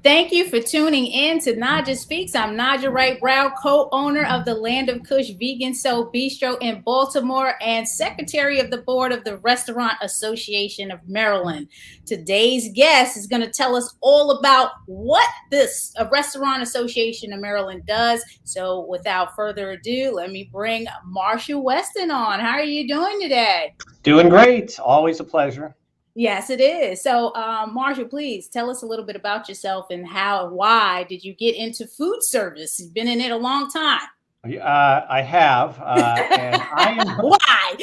Thank you for tuning in to Naijha Speaks. I'm Naijha Wright-brown, co-owner of the Land of Kush Vegan Soul Bistro in Baltimore and secretary of the board of the Restaurant Association of Maryland. Today's guest is going to tell us all about what this Restaurant Association of Maryland does. So without further ado, let me bring Marshall Weston on. How are you doing today? Doing great. Always a pleasure. Yes, it is. So, Marshall, please tell us a little bit about yourself and why did you get into food service? You've been in it a long time. I have, and I am. Why?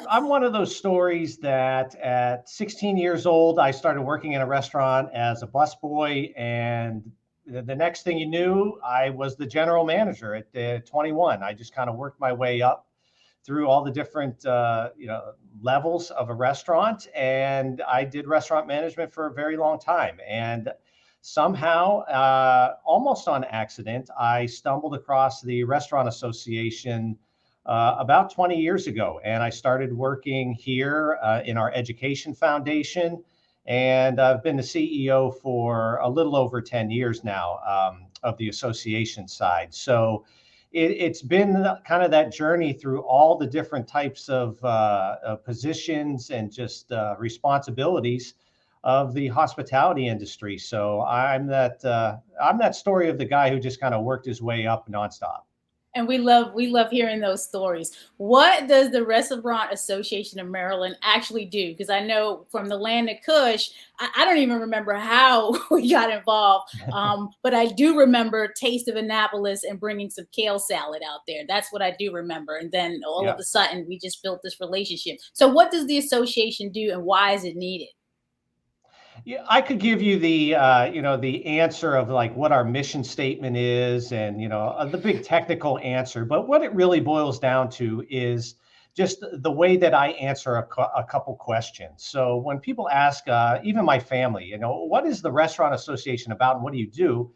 I'm one of those stories that at 16 years old, I started working in a restaurant as a busboy, and the next thing you knew, I was the general manager at 21. I just kind of worked my way up through all the different levels of a restaurant, and I did restaurant management for a very long time. And somehow, almost on accident, I stumbled across the Restaurant Association about 20 years ago, and I started working here in our education foundation. And I've been the CEO for a little over 10 years now of the association side. So it's been kind of that journey through all the different types of positions and just responsibilities of the hospitality industry. So I'm that story of the guy who just kind of worked his way up nonstop. And we love hearing those stories. What does the Restaurant Association of Maryland actually do? Because I know from the Land of Kush, I don't even remember how we got involved, but I do remember Taste of Annapolis and bringing some kale salad out there. That's what I do remember. And then all of a sudden, we just built this relationship. So what does the association do and why is it needed? Yeah, I could give you the the answer of like what our mission statement is, and the big technical answer. But what it really boils down to is just the way that I answer a couple questions. So when people ask, even my family, what is the Restaurant Association about, and what do you do?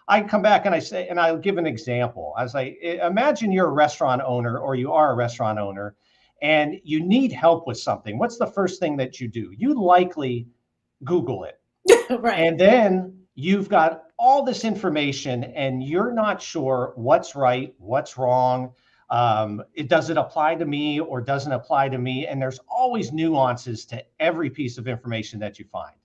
I come back and I say, and I'll give an example. I was like, imagine you're a restaurant owner, or you are a restaurant owner, and you need help with something. What's the first thing that you do? You likely Google it. Right. And then you've got all this information and you're not sure what's right, what's wrong. Does it apply to me or doesn't apply to me? And there's always nuances to every piece of information that you find.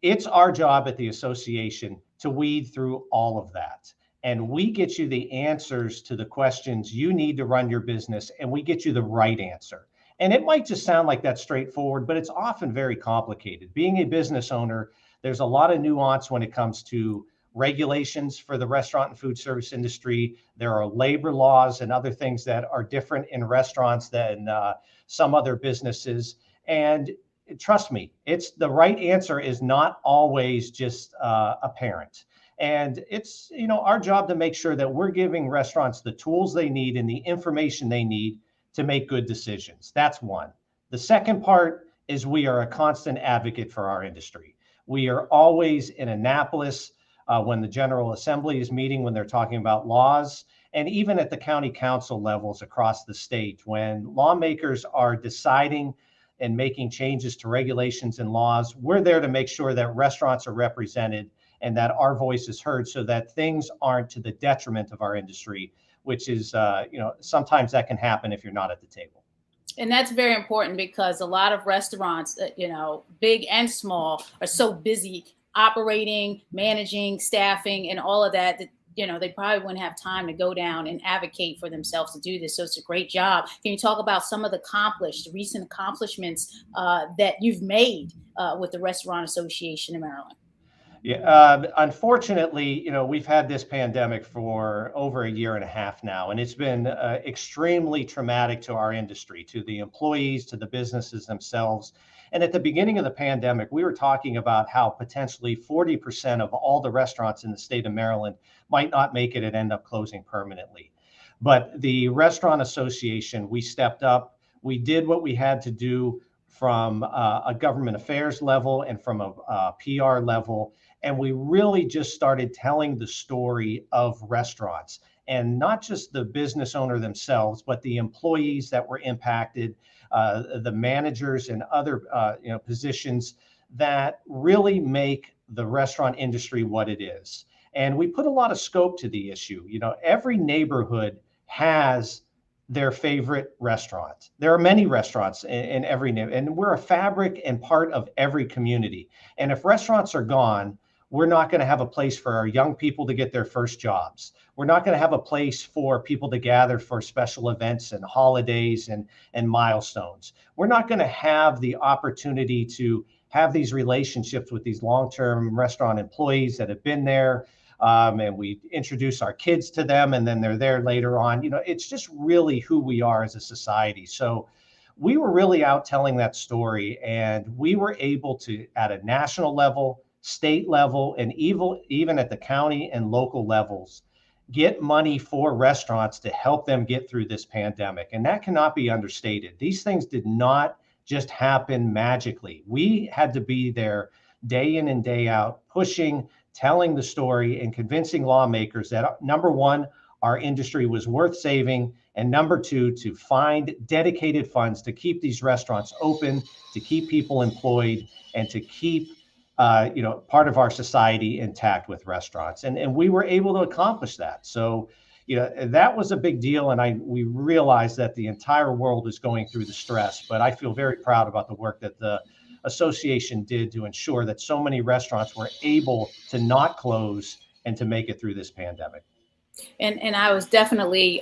It's our job at the association to weed through all of that. And we get you the answers to the questions you need to run your business, and we get you the right answer. And it might just sound like that's straightforward, but it's often very complicated. Being a business owner, there's a lot of nuance when it comes to regulations for the restaurant and food service industry. There are labor laws and other things that are different in restaurants than some other businesses. And trust me, it's the right answer is not always just apparent. And it's our job to make sure that we're giving restaurants the tools they need and the information they need to make good decisions. That's one. The second part is we are a constant advocate for our industry. We are always in Annapolis when the General Assembly is meeting, when they're talking about laws, and even at the county council levels across the state, when lawmakers are deciding and making changes to regulations and laws, we're there to make sure that restaurants are represented and that our voice is heard so that things aren't to the detriment of our industry, which is, sometimes that can happen if you're not at the table. And that's very important because a lot of restaurants, big and small, are so busy operating, managing, staffing, and all of that, they probably wouldn't have time to go down and advocate for themselves to do this. So it's a great job. Can you talk about some of the recent accomplishments that you've made with the Restaurant Association of Maryland? Yeah, unfortunately, we've had this pandemic for over a year and a half now, and it's been extremely traumatic to our industry, to the employees, to the businesses themselves. And at the beginning of the pandemic, we were talking about how potentially 40% of all the restaurants in the state of Maryland might not make it and end up closing permanently. But the Restaurant Association, we stepped up, we did what we had to do from a government affairs level and from a PR level. And we really just started telling the story of restaurants, and not just the business owner themselves, but the employees that were impacted, the managers and other positions that really make the restaurant industry what it is. And we put a lot of scope to the issue. Every neighborhood has their favorite restaurant. There are many restaurants in every neighborhood, and we're a fabric and part of every community. And if restaurants are gone, we're not going to have a place for our young people to get their first jobs. We're not going to have a place for people to gather for special events and holidays and milestones. We're not going to have the opportunity to have these relationships with these long-term restaurant employees that have been there. And we introduce our kids to them, and then they're there later on. It's just really who we are as a society. So we were really out telling that story, and we were able to, at a national level, state level, and even at the county and local levels, get money for restaurants to help them get through this pandemic. And that cannot be understated. These things did not just happen magically. We had to be there day in and day out, pushing, telling the story, and convincing lawmakers that, number one, our industry was worth saving, and number two, to find dedicated funds to keep these restaurants open, to keep people employed, and to keep part of our society intact with restaurants. And we were able to accomplish that. So that was a big deal, and we realized that the entire world is going through the stress, but I feel very proud about the work that the association did to ensure that so many restaurants were able to not close and to make it through this pandemic. And I was definitely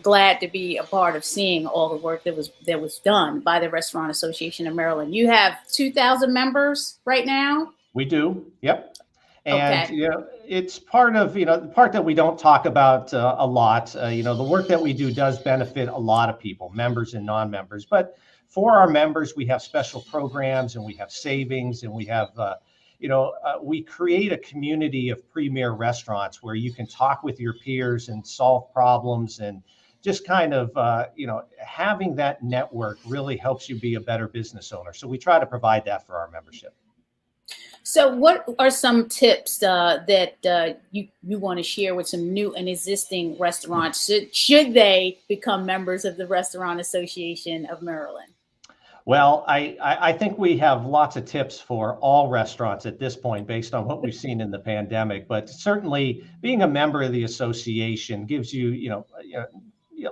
glad to be a part of seeing all the work that was done by the Restaurant Association of Maryland. You have 2,000 members right now? We do. Yep. And okay. It's part of the part that we don't talk about a lot. The work that we do does benefit a lot of people, members and non-members. But for our members, we have special programs, and we have savings, and we have we create a community of premier restaurants where you can talk with your peers and solve problems, and just kind of having that network really helps you be a better business owner. So we try to provide that for our membership. So what are some tips that you want to share with some new and existing restaurants should they become members of the Restaurant Association of Maryland? Well, I think we have lots of tips for all restaurants at this point based on what we've seen in the pandemic. But certainly being a member of the association gives you,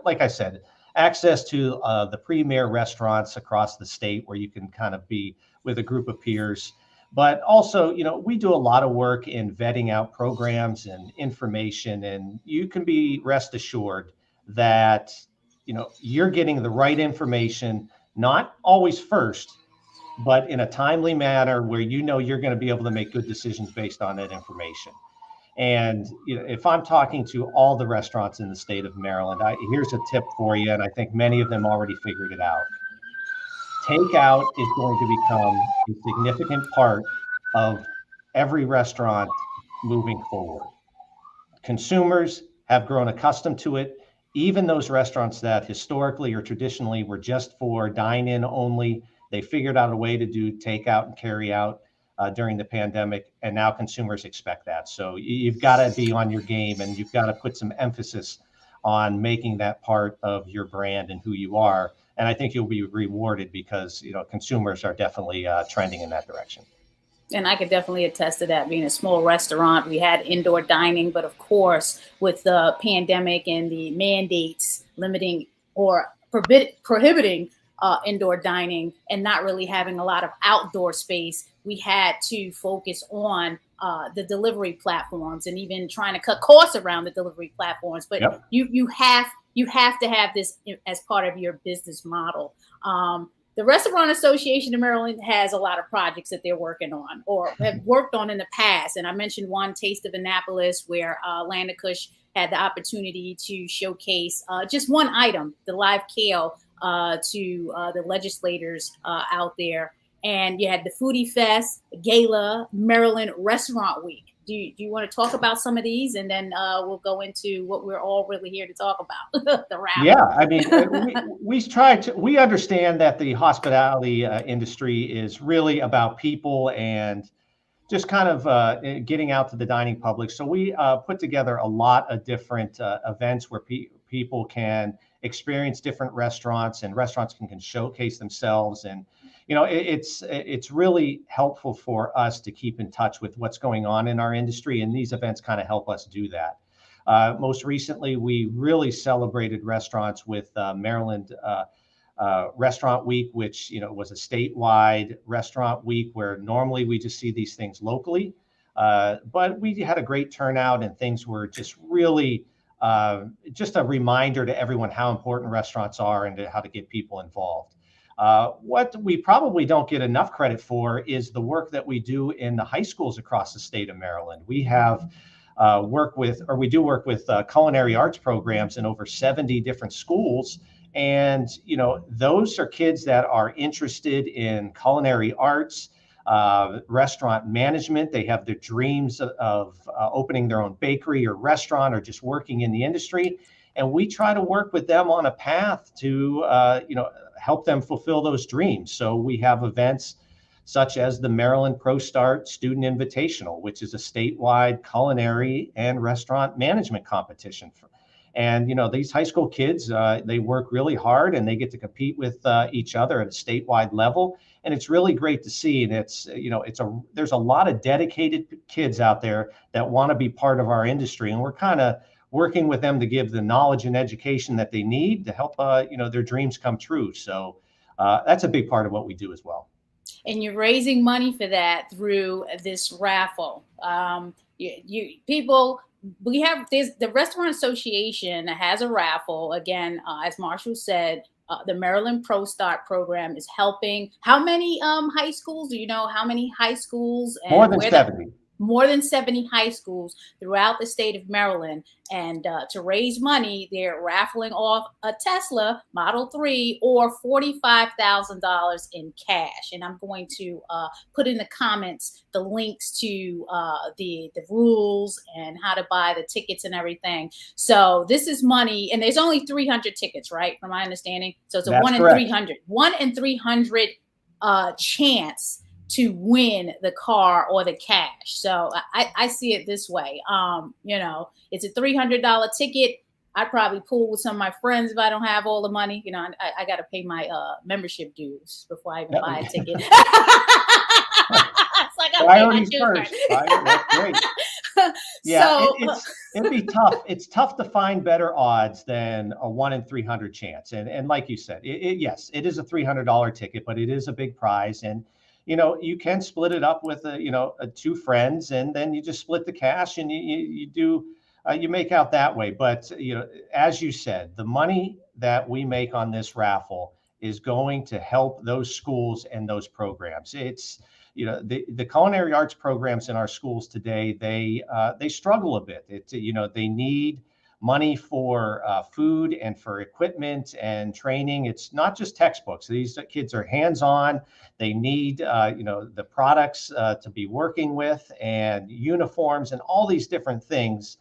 like I said, access to the premier restaurants across the state where you can kind of be with a group of peers. But also, we do a lot of work in vetting out programs and information, and you can be rest assured that, you're getting the right information, not always first, but in a timely manner where you're going to be able to make good decisions based on that information. And if I'm talking to all the restaurants in the state of Maryland, here's a tip for you, and I think many of them already figured it out. Takeout is going to become a significant part of every restaurant moving forward. Consumers have grown accustomed to it. Even those restaurants that historically or traditionally were just for dine-in only, they figured out a way to do takeout and carry out during the pandemic, and now consumers expect that. So you've got to be on your game, and you've got to put some emphasis on making that part of your brand and who you are. And I think you'll be rewarded because consumers are definitely trending in that direction. And I could definitely attest to that. Being a small restaurant, we had indoor dining, but of course, with the pandemic and the mandates limiting or prohibiting indoor dining and not really having a lot of outdoor space, we had to focus on the delivery platforms and even trying to cut costs around the delivery platforms. But Yep. you have to have this as part of your business model. The Restaurant Association of Maryland has a lot of projects that they're working on or have worked on in the past. And I mentioned one, Taste of Annapolis, where Land of Kush had the opportunity to showcase just one item, the live kale, to the legislators out there. And you had the Foodie Fest, Gala, Maryland Restaurant Week. Do you want to talk about some of these, and then we'll go into what we're all really here to talk about, the wrap? Yeah, I mean, we understand that the hospitality industry is really about people and just kind of getting out to the dining public. So we put together a lot of different events where people can experience different restaurants, and restaurants can showcase themselves. And it's really helpful for us to keep in touch with what's going on in our industry, and these events kind of help us do that. Most recently, we really celebrated restaurants with Maryland Restaurant Week, which was a statewide restaurant week where normally we just see these things locally, but we had a great turnout, and things were just really just a reminder to everyone how important restaurants are and how to get people involved. What we probably don't get enough credit for is the work that we do in the high schools across the state of Maryland. We have work with culinary arts programs in over 70 different schools. And, those are kids that are interested in culinary arts, restaurant management. They have their dreams of opening their own bakery or restaurant or just working in the industry. And we try to work with them on a path to, help them fulfill those dreams. So we have events such as the Maryland ProStart Student Invitational, which is a statewide culinary and restaurant management competition. And, these high school kids, they work really hard and they get to compete with each other at a statewide level. And it's really great to see. And there's a lot of dedicated kids out there that want to be part of our industry. And we're kind of working with them to give the knowledge and education that they need to help, their dreams come true. So that's a big part of what we do as well. And you're raising money for that through this raffle. We have the Restaurant Association has a raffle. Again, as Marshall said, the Maryland ProStart program is helping. How many high schools? Do you know how many high schools? And more than 70. More than 70 high schools throughout the state of Maryland. And to raise money, they're raffling off a Tesla Model 3 or $45,000 in cash. And I'm going to put in the comments the links to the rules and how to buy the tickets and everything. So this is money, and there's only 300 tickets, right? From my understanding. So it's a 1 in 300. 1 in 300 chance to win the car or the cash. So I see it this way. It's a $300 ticket. I'd probably pool with some of my friends if I don't have all the money. I got to pay my membership dues before I even buy a ticket. It's like priorities first. That's great. Yeah, it'd be tough. It's tough to find better odds than a 1 in 300 chance. And like you said, yes, it is a $300 ticket, but it is a big prize. And you can split it up with two friends, and then you just split the cash, and you make out that way. But as you said, the money that we make on this raffle is going to help those schools and those programs. It's the culinary arts programs in our schools today, they struggle a bit. They need money for food and for equipment and training. It's not just textbooks. These kids are hands-on. They need, the products to be working with, and uniforms and all these different things.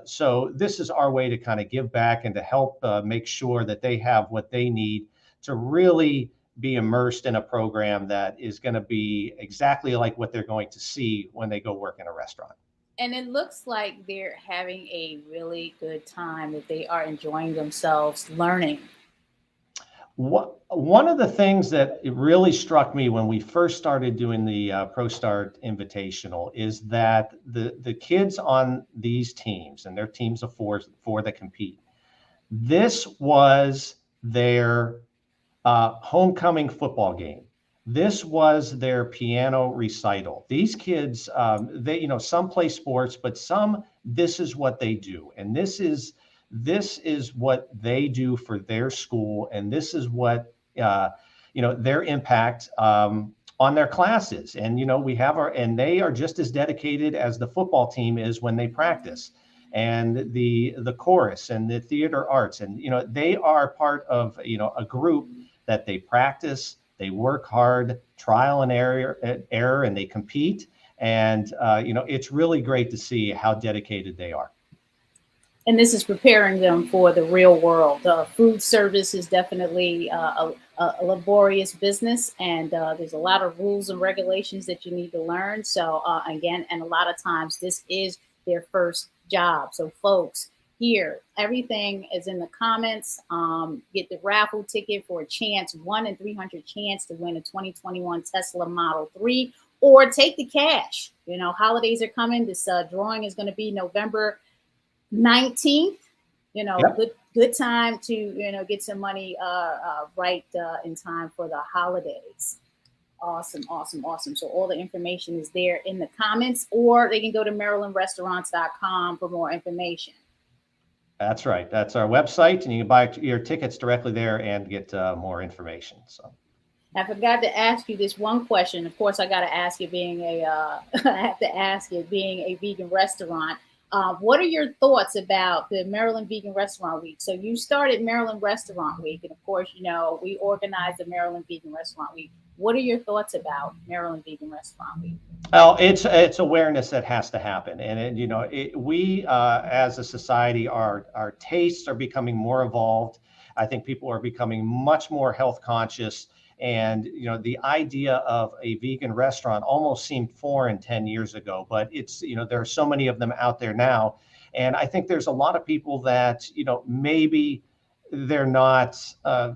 So this is our way to kind of give back and to help make sure that they have what they need to really be immersed in a program that is going to be exactly like what they're going to see when they go work in a restaurant. And it looks like they're having a really good time, that they are enjoying themselves learning. One of the things that it really struck me when we first started doing the ProStart Invitational is that the kids on these teams, and their teams of four that compete, this was their homecoming football game. This was their piano recital. These kids, some play sports, but this is what they do. And this is what they do for their school. And this is what, their impact on their classes. And, and they are just as dedicated as the football team is when they practice, and the chorus and the theater arts. And, they are part of, a group that they practice. They work hard, trial and error, and they compete. And, it's really great to see how dedicated they are. And this is preparing them for the real world. Food service is definitely a laborious business, and there's a lot of rules and regulations that you need to learn. So again, and a lot of times this is their first job. So folks, here. Everything is in the comments. Get the raffle ticket for a chance, 1 in 300 chance to win a 2021 Tesla Model 3, or take the cash. You know, holidays are coming. This drawing is going to be November 19th. You know, Yep. good time to, you know, get some money right in time for the holidays. Awesome. So all the information is there in the comments, or they can go to marylandrestaurants.com for more information. That's right. That's our website, and you can buy your tickets directly there and get more information. So I forgot to ask you this one question. Of course, I got to ask you, being a I have to ask you, being a vegan restaurant. What are your thoughts about the Maryland Vegan Restaurant Week? So you started Maryland Restaurant Week, and of course, you know, we organized the Maryland Vegan Restaurant Week. What are your thoughts about Maryland Vegan Restaurant Week? well, it's awareness that has to happen, and you know, we as a society, our tastes are becoming more evolved. I think people are becoming much more health conscious. And, you know, the idea of a vegan restaurant almost seemed foreign 10 years ago, but it's, you know, there are so many of them out there now. And I think there's a lot of people that, you know, maybe they're not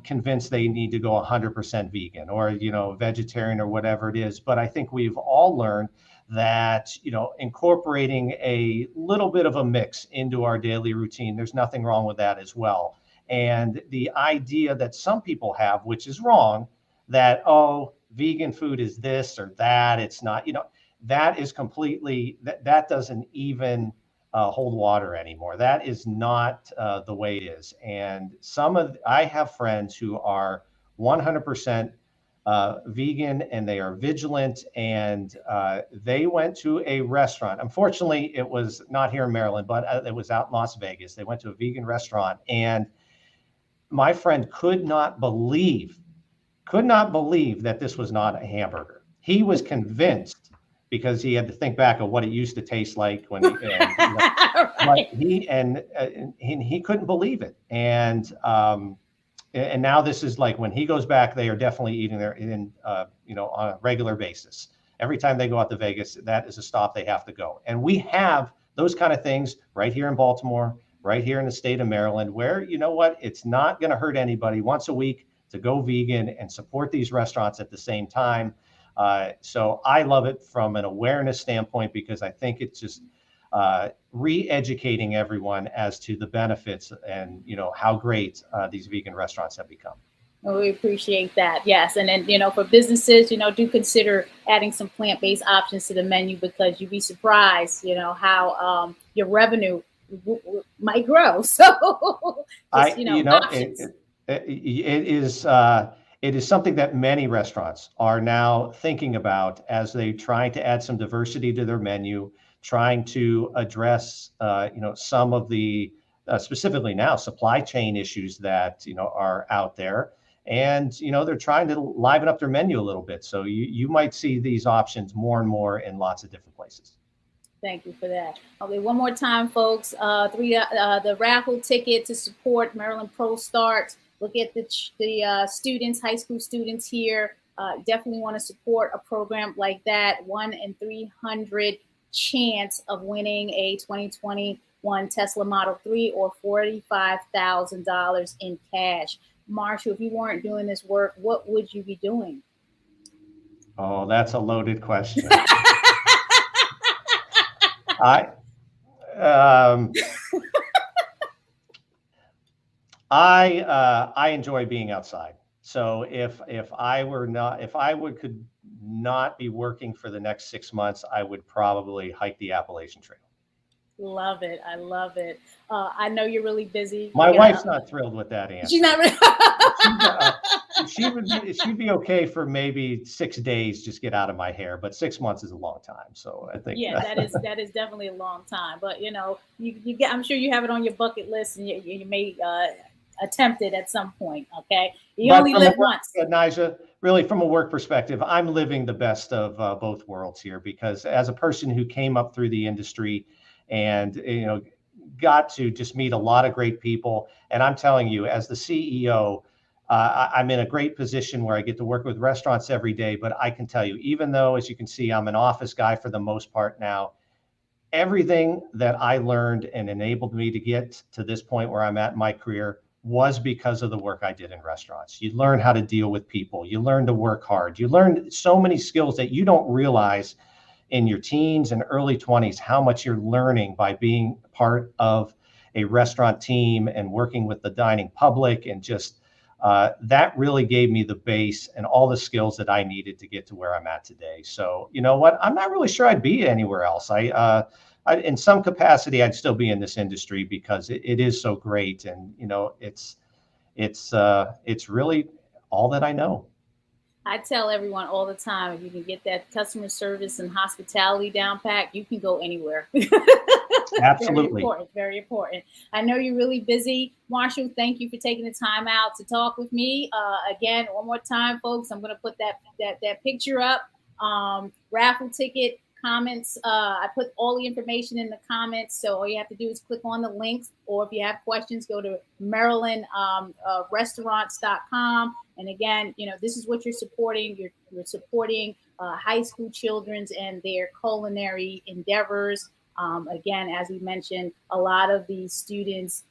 convinced they need to go 100% vegan or, you know, vegetarian or whatever it is. But I think we've all learned that, you know, incorporating a little bit of a mix into our daily routine, there's nothing wrong with that as well. And the idea that some people have, which is wrong, that, oh, vegan food is this or that, it's not, you know, that is completely, that doesn't even hold water anymore. That is not the way it is. And I have friends who are 100% vegan, and they are vigilant, and they went to a restaurant. Unfortunately, it was not here in Maryland, but it was out in Las Vegas. They went to a vegan restaurant, and my friend could not believe that this was not a hamburger. He was convinced, because he had to think back of what it used to taste like when he, right. He couldn't believe it. And now this is like, when he goes back, they are definitely eating there you know, on a regular basis. Every time they go out to Vegas, that is a stop they have to go. And we have those kind of things right here in Baltimore, right here in the state of Maryland, where, you know what, it's not going to hurt anybody once a week to go vegan and support these restaurants at the same time. So I love it from an awareness standpoint, because I think it's just re-educating everyone as to the benefits and, you know, how great these vegan restaurants have become. Well, we appreciate that. Yes. And then, you know, for businesses, you know, do consider adding some plant-based options to the menu, because you'd be surprised, you know, how your revenue might grow. So, just, options. It is something that many restaurants are now thinking about as they try to add some diversity to their menu, trying to address, you know, some of the specifically now supply chain issues that, you know, are out there. And, you know, they're trying to liven up their menu a little bit. So you might see these options more and more in lots of different places. Thank you for that. Okay, one more time, folks. The raffle ticket to support Maryland Pro Start. Look at the students, high school students here. Definitely want to support a program like that. 1 in 300 chance of winning a 2021 Tesla Model 3 or $45,000 in cash. Marshall, if you weren't doing this work, what would you be doing? Oh, that's a loaded question. I enjoy being outside. So if I could not be working for the next 6 months, I would probably hike the Appalachian Trail. Love it. I love it. I know you're really busy. My wife's not thrilled with that answer. She's not really. She'd be okay for maybe 6 days, just get out of my hair, but 6 months is a long time. So I think that is definitely a long time. But you know, I'm sure you have it on your bucket list, and you may attempt it at some point. Okay, you only live once. Naijha, really, from a work perspective, I'm living the best of both worlds here, because as a person who came up through the industry and, you know, got to just meet a lot of great people, and I'm telling you, as the CEO, I'm in a great position where I get to work with restaurants every day. But I can tell you, even though, as you can see, I'm an office guy for the most part now, everything that I learned and enabled me to get to this point where I'm at in my career was because of the work I did in restaurants. You learn how to deal with people. You learn to work hard. You learn so many skills that you don't realize in your teens and early 20s, how much you're learning by being part of a restaurant team and working with the dining public. And just that really gave me the base and all the skills that I needed to get to where I'm at today. So, you know what? I'm not really sure I'd be anywhere else. In some capacity, I'd still be in this industry because it is so great. And, you know, it's really all that I know. I tell everyone all the time, if you can get that customer service and hospitality down pat, you can go anywhere. Very Absolutely. important, very important. I know you're really busy. Marshall, thank you for taking the time out to talk with me. Again, one more time, folks, I'm going to put that picture up. Raffle ticket comments. I put all the information in the comments. So all you have to do is click on the links, or if you have questions, go to marylandrestaurants.com. And again, you know, this is what you're supporting. You're supporting high school children's and their culinary endeavors. Again, as we mentioned, a lot of these students,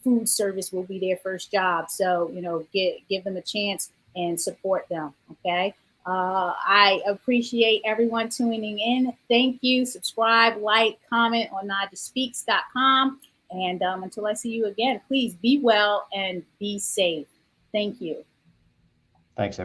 food service will be their first job. So, you know, give them a chance and support them. Okay. I appreciate everyone tuning in. Thank you. Subscribe, like, comment on naijaspeaks.com. And until I see you again, please be well and be safe. Thank you. Thanks, everyone.